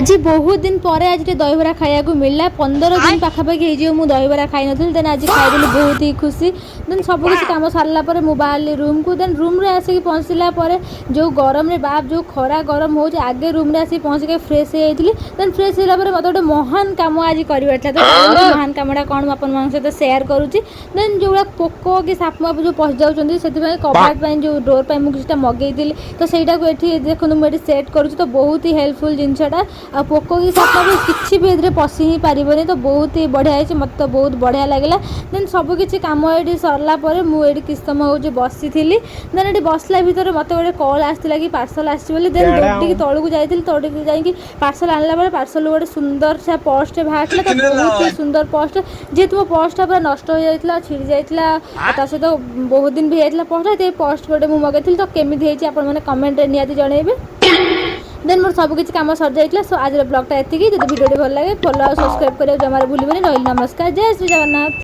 आज बहुत दिन पर आज दहीबरा खाया मिलला 15 दिन पाखापाखि हो दहीबरा खाई नी देन आज खाई बहुत ही खुशी देन सब किसी कम सारापर मुझे बाहर रूम को देन रूम रे आसिक पहुँचला जो गरम रे बाप जो खरा गरम हो आगे रूम रे आसिक पहुँच के फ्रेश होती देन फ्रेश होला मत गोटे महान कम आज कर तो महान कमटा कौन आप सहित सेयार करुँची देन जो पोक कि साप माप जो पशि जाऊँच से कबाट जो डोर पर मुझे मगेली तो सहीटा को ये देखो मुझे सेट करुँच तो बहुत ही हेल्पफुल जिनटा आ पोक कि साप किसी भी ये पशि ही पारनी तो बहुत ही बढ़िया है मत तो बहुत बढ़िया लगे देन सबकि कम ये सरला मुझे किस समय हूँ बसी देन ये बसला भितर मत गोटे कल आसाला कि पार्सल आसी देन दौड़ी तौक जाइए तौड़ी जाकि पार्सल आनला पार्सल गोटे सुंदर सा पर्सटे बाहर तो बहुत ही सुंदर पर्सटे जेहेतु मो पर्सटा पूरा नष्ट हो जाता छिड़ी जाता सहित बहुत दिन भी जाता पर्सटा पर्स गोटे मुझे मगेली तो केमी आपने कमेंट निहाती जनइबे देन मोर सब किसी कम सर जाइए सो आज ब्लॉगटा एति जब वीडियो भल लगे फॉलो और सब्सक्राइब करियो जमार भूलिबेनी। रही नमस्कार जय श्री जगन्नाथ।